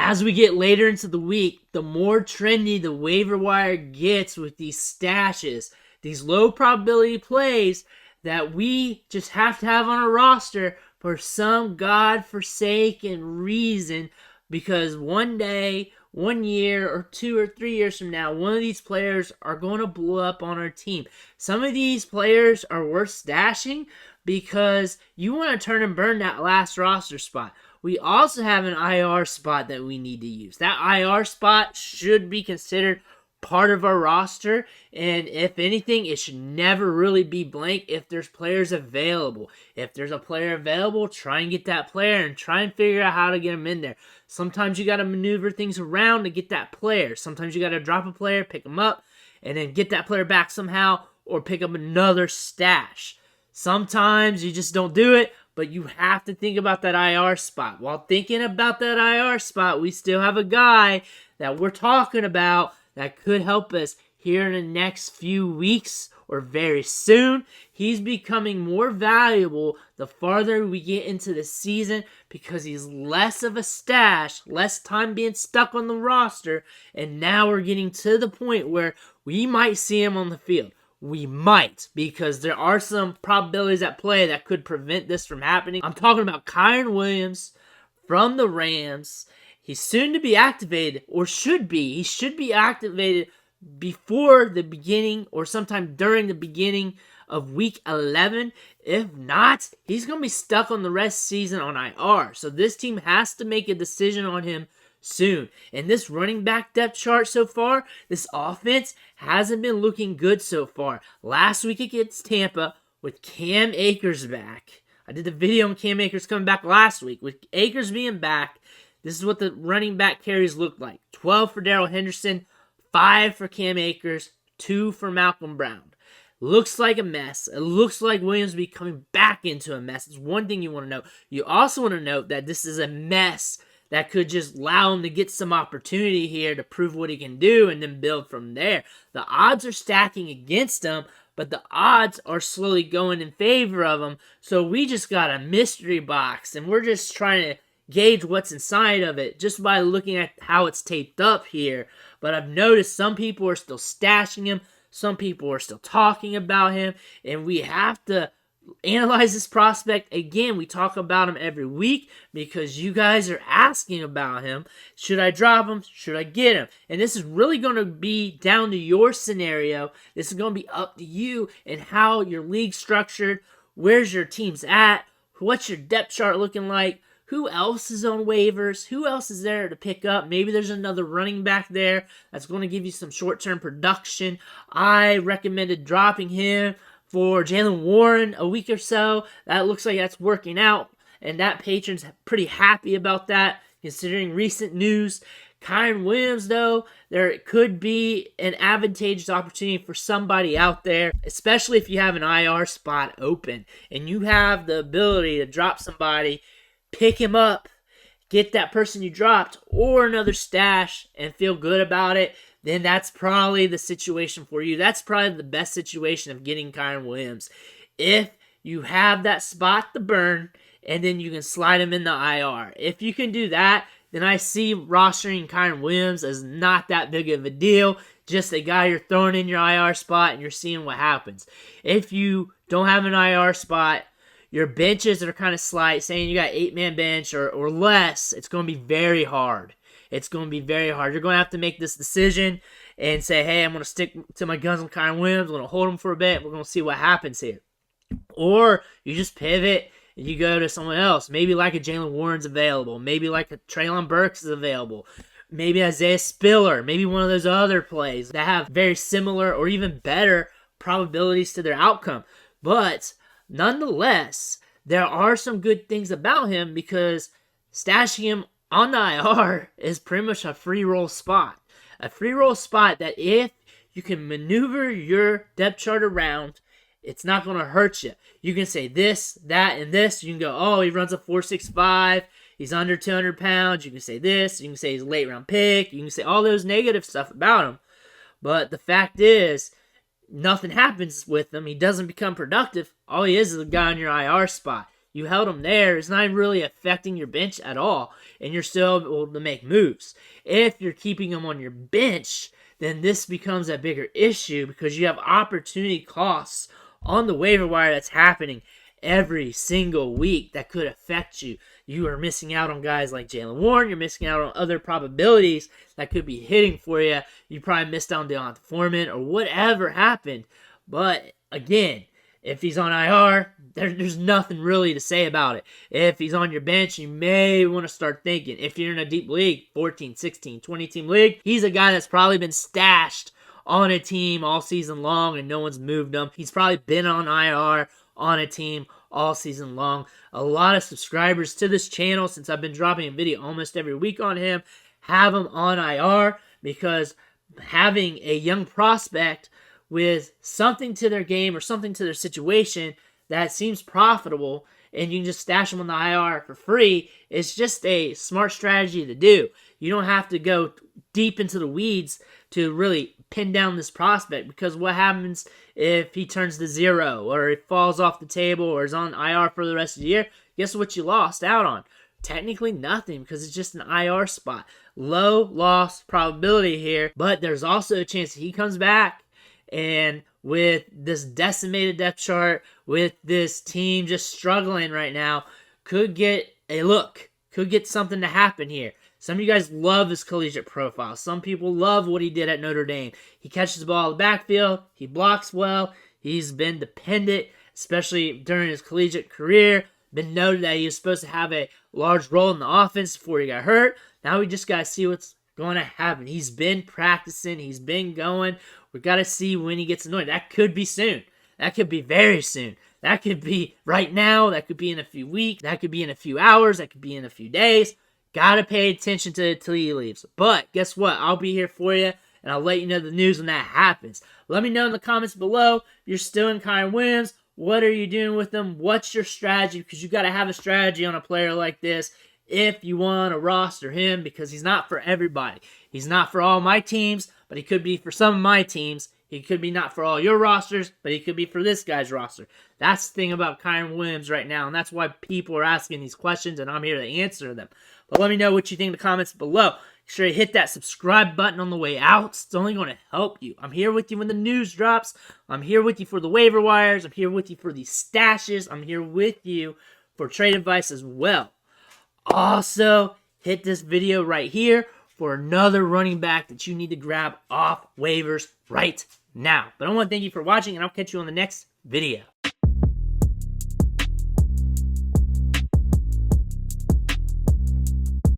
as we get later into the week, the more trendy the waiver wire gets with these stashes, these low probability plays that we just have to have on our roster for some godforsaken reason, because one day, 1 year, or 2 or 3 years from now, one of these players are going to blow up on our team. Some of these players are worth stashing because you want to turn and burn that last roster spot. We also have an IR spot that we need to use. That IR spot should be considered part of our roster, and if anything, it should never really be blank if there's players available. If there's a player available, try and get that player and try and figure out how to get him in there. Sometimes you got to maneuver things around to get that player. Sometimes you got to drop a player, pick him up, and then get that player back somehow, or pick up another stash. Sometimes you just don't do it, but you have to think about that IR spot. While thinking about that IR spot, we still have a guy that we're talking about that could help us here in the next few weeks or very soon. He's becoming more valuable the farther we get into the season because he's less of a stash, less time being stuck on the roster, and now we're getting to the point where we might see him on the field. We might, because there are some probabilities at play that could prevent this from happening. I'm talking about Kyren Williams from the Rams. He's soon to be activated, or should be. He should be activated before the beginning or sometime during the beginning of week 11. If not, he's going to be stuck on the rest of the season on IR. So this team has to make a decision on him soon. And this running back depth chart so far, this offense hasn't been looking good so far. Last week against Tampa with Cam Akers back. I did the video on Cam Akers coming back last week. With Akers being back, this is what the running back carries look like. 12 for Darrell Henderson, 5 for Cam Akers, 2 for Malcolm Brown. Looks like a mess. It looks like Williams will be coming back into a mess. It's one thing you want to know. You also want to note that this is a mess that could just allow him to get some opportunity here to prove what he can do and then build from there. The odds are stacking against him, but the odds are slowly going in favor of him. So we just got a mystery box, and we're just trying to gauge what's inside of it just by looking at how it's taped up here. But I've noticed some people are still stashing him, some people are still talking about him, and we have to analyze this prospect. Again, we talk about him every week because you guys are asking about him. Should I drop him? Should I get him? And this is really going to be down to your scenario. This is going to be up to you and how your league's structured, where's your team's at, what's your depth chart looking like, who else is on waivers? Who else is there to pick up? Maybe there's another running back there that's going to give you some short-term production. I recommended dropping him for Jaylen Warren a week or so. That looks like that's working out, and that patron's pretty happy about that, considering recent news. Kyren Williams, though, there could be an advantageous opportunity for somebody out there, especially if you have an IR spot open, and you have the ability to drop somebody, pick him up, get that person you dropped, or another stash, and feel good about it, then that's probably the situation for you. That's probably the best situation of getting Kyren Williams. If you have that spot to burn, and then you can slide him in the IR. If you can do that, then I see rostering Kyren Williams as not that big of a deal. Just a guy you're throwing in your IR spot, and you're seeing what happens. If you don't have an IR spot, your benches are kind of slight, saying you got 8-man bench or less, it's going to be very hard. It's going to be very hard. You're going to have to make this decision and say, hey, I'm going to stick to my guns on Kyren Williams. I'm going to hold him for a bit. We're going to see what happens here. Or you just pivot and you go to someone else. Maybe like a Jaylen Warren's available. Maybe like a Treylon Burks is available. Maybe Isaiah Spiller. Maybe one of those other plays that have very similar or even better probabilities to their outcome. But nonetheless, there are some good things about him because stashing him on the IR is pretty much a free roll spot. A free roll spot that if you can maneuver your depth chart around, it's not going to hurt you. You can say this, that, and this. You can go, oh, he runs a 4.65. He's under 200 pounds. You can say this. You can say he's a late round pick. You can say all those negative stuff about him. But the fact is, nothing happens with him. He doesn't become productive. All he is a guy on your IR spot. You held him there. It's not really affecting your bench at all, and you're still able to make moves. If you're keeping him on your bench, then this becomes a bigger issue because you have opportunity costs on the waiver wire that's happening every single week that could affect you. You are missing out on guys like Jalen Warren. You're missing out on other probabilities that could be hitting for you. You probably missed out on Deontay Foreman or whatever happened. But again, if he's on IR, there's nothing really to say about it. If he's on your bench, you may want to start thinking. If you're in a deep league, 14, 16, 20-team league, he's a guy that's probably been stashed on a team all season long and no one's moved him. He's probably been on IR on a team all season long. A lot of subscribers to this channel, since I've been dropping a video almost every week on him, have him on IR because having a young prospect with something to their game or something to their situation that seems profitable and you can just stash them on the IR for free is just a smart strategy to do. You don't have to go deep into the weeds to really pin down this prospect, because what happens if he turns to 0 or he falls off the table or is on IR for the rest of the year? Guess what you lost out on? Technically nothing, because it's just an IR spot. Low loss probability here, but there's also a chance that he comes back, and with this decimated depth chart, with this team just struggling right now, could get a look, could get something to happen here. Some of you guys love his collegiate profile. Some people love what he did at Notre Dame. He catches the ball in the backfield. He blocks well. He's been dependent, especially during his collegiate career. Been noted that he was supposed to have a large role in the offense before he got hurt. Now we just got to see what's going to happen. He's been practicing. He's been going. We got to see when he gets anointed. That could be soon. That could be very soon. That could be right now. That could be in a few weeks. That could be in a few hours. That could be in a few days. Gotta pay attention to it till he leaves. But guess what? I'll be here for you, and I'll let you know the news when that happens. Let me know in the comments below if you're still in Kyren Williams. What are you doing with them? What's your strategy? Because you got to have a strategy on a player like this if you want to roster him, because he's not for everybody. He's not for all my teams, but he could be for some of my teams. He could be not for all your rosters, but he could be for this guy's roster. That's the thing about Kyren Williams right now, and that's why people are asking these questions, and I'm here to answer them. But let me know what you think in the comments below. Make sure you hit that subscribe button on the way out. It's only going to help you. I'm here with you when the news drops. I'm here with you for the waiver wires. I'm here with you for these stashes. I'm here with you for trade advice as well. Also, hit this video right here for another running back that you need to grab off waivers right now. But I want to thank you for watching, and I'll catch you on the next video.